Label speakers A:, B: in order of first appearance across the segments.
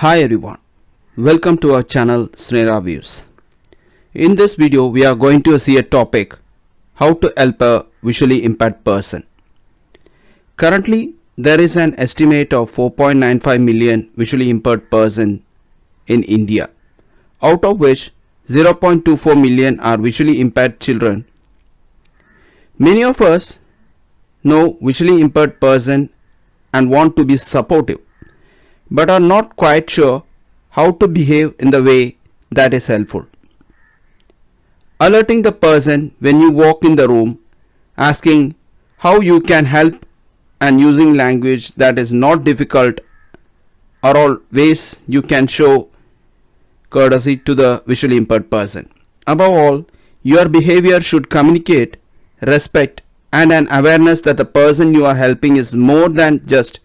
A: Hi everyone, welcome to our channel Snera Views. In this video we are going to see a topic, how to help a visually impaired person. Currently there is an estimate of 4.95 million visually impaired person in India, out of which 0.24 million are visually impaired children. Many of us know visually impaired person and want to be supportive, but are not quite sure how to behave in the way that is helpful. Alerting the person when you walk in the room, asking how you can help, and using language that is not difficult are all ways you can show courtesy to the visually impaired person. Above all, your behavior should communicate respect and an awareness that the person you are helping is more than just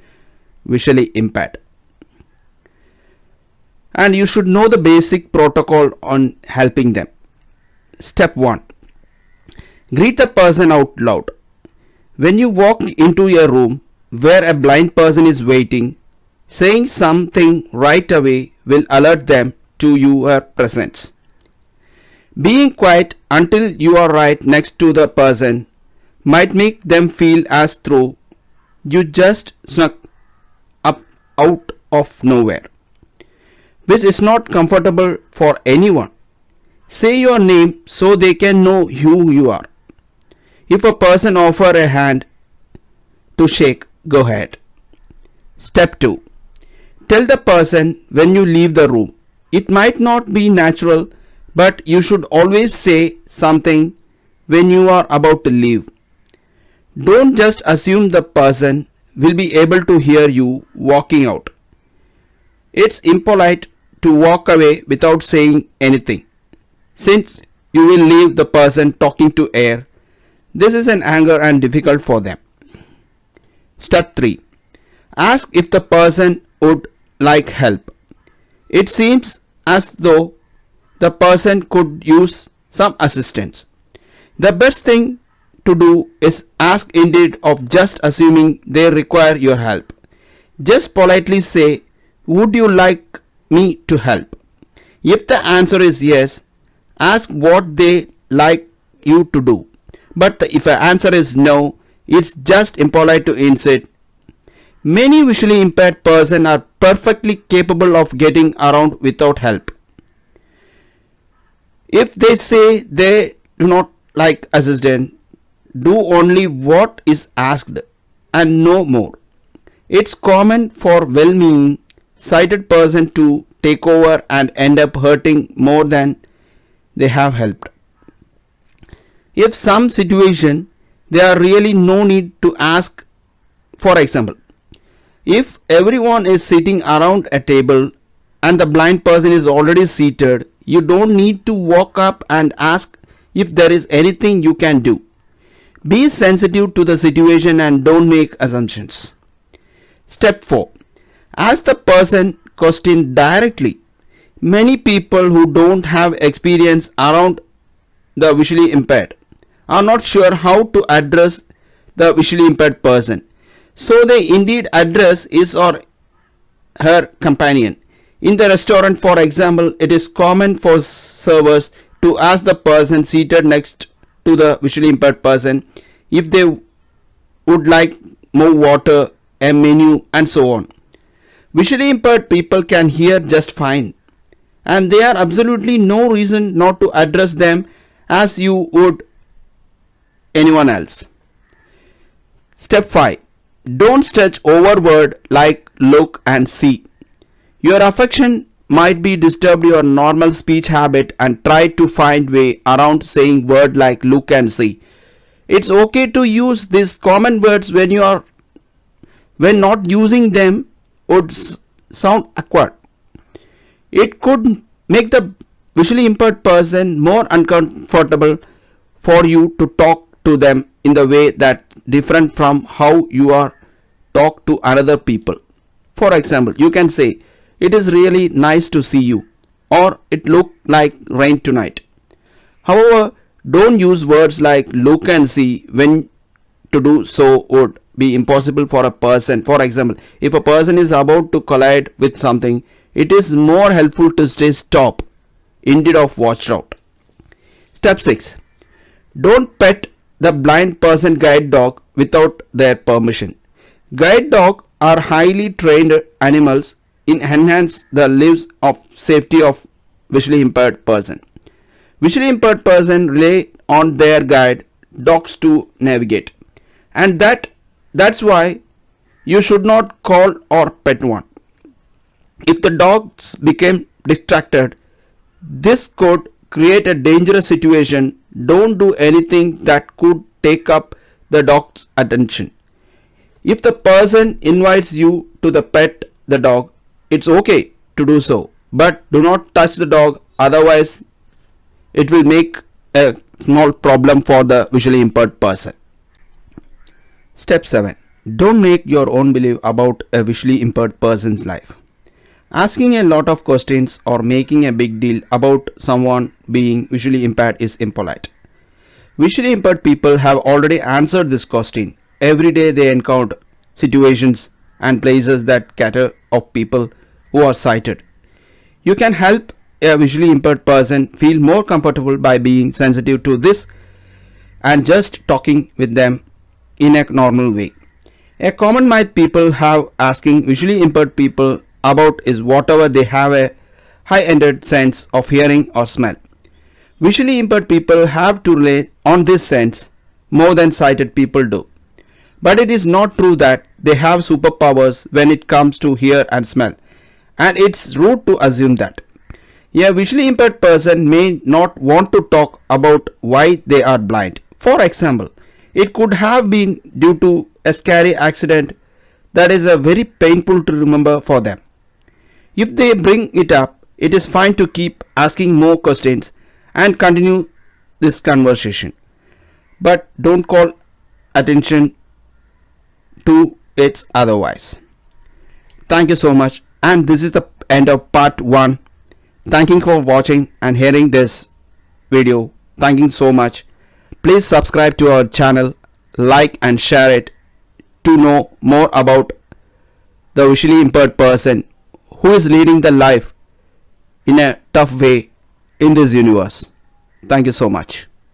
A: visually impaired. And you should know the basic protocol on helping them. Step 1. Greet the person out loud. When you walk into a room where a blind person is waiting, saying something right away will alert them to your presence. Being quiet until you are right next to the person might make them feel as though you just snuck up out of nowhere, which is not comfortable for anyone. Say your name so they can know who you are. If a person offers a hand to shake, go ahead. Step 2. Tell the person when you leave the room. It might not be natural, but you should always say something when you are about to leave. Don't just assume the person will be able to hear you walking out. It's impolite to walk away without saying anything, since you will leave the person talking to air. This is an anger and difficult for them. Step 3. Ask if the person would like help. It seems as though the person could use some assistance. The best thing to do is ask instead of just assuming they require your help. Just politely say, would you like me to help? If the answer is yes, ask what they like you to do. But if the answer is no, it's just impolite to insist. Many visually impaired persons are perfectly capable of getting around without help. If they say they do not like assistance, do only what is asked and no more. It's common for well-meaning sighted person to take over and end up hurting more than they have helped. If some situation there are really no need to ask. For example, if everyone is sitting around a table and the blind person is already seated, you don't need to walk up and ask if there is anything you can do. Be sensitive to the situation and don't make assumptions. Step 4. Ask the person question directly. Many people who don't have experience around the visually impaired are not sure how to address the visually impaired person, so they indeed address his or her companion. In the restaurant, for example, it is common for servers to ask the person seated next to the visually impaired person if they would like more water, a menu, and so on. Visually impaired people can hear just fine, and there are absolutely no reason not to address them as you would anyone else. Step 5. Don't stretch over word like look and see. Your affection might be disturb your normal speech habit and try to find way around saying word like look and see. It's okay to use these common words when not using them would sound awkward. It could make the visually impaired person more uncomfortable for you to talk to them in the way that different from how you are talk to other people. For example, you can say, it is really nice to see you, or it looked like rain tonight. However, don't use words like look and see when to do so would be impossible for a person. For example, if a person is about to collide with something, it is more helpful to stay stop instead of watched out. Step 6. Don't pet the blind person guide dog without their permission. Guide dogs are highly trained animals in enhance the lives of safety of visually impaired person. Visually impaired person rely on their guide dogs to navigate, and that's why you should not call or pet one. If the dogs became distracted, this could create a dangerous situation. Don't do anything that could take up the dog's attention. If the person invites you to the pet the dog, it's okay to do so, but do not touch the dog, otherwise it will make a small problem for the visually impaired person. Step 7. Don't make your own belief about a visually impaired person's life. Asking a lot of questions or making a big deal about someone being visually impaired is impolite. Visually impaired people have already answered this question. Every day they encounter situations and places that cater of people who are sighted. You can help a visually impaired person feel more comfortable by being sensitive to this and just talking with them in a normal way. A common myth people have asking visually impaired people about is whatever they have a high-ended sense of hearing or smell. Visually impaired people have to rely on this sense more than sighted people do. But it is not true that they have superpowers when it comes to hear and smell, and it's rude to assume that. A visually impaired person may not want to talk about why they are blind. For example, it could have been due to a scary accident that is very painful to remember for them. If they bring it up, it is fine to keep asking more questions and continue this conversation. But don't call attention to it otherwise. Thank you so much, and this is the end of part 1. Thank you for watching and hearing this video. Thank you so much. Please subscribe to our channel, like and share it to know more about the visually impaired person who is leading the life in a tough way in this universe. Thank you so much.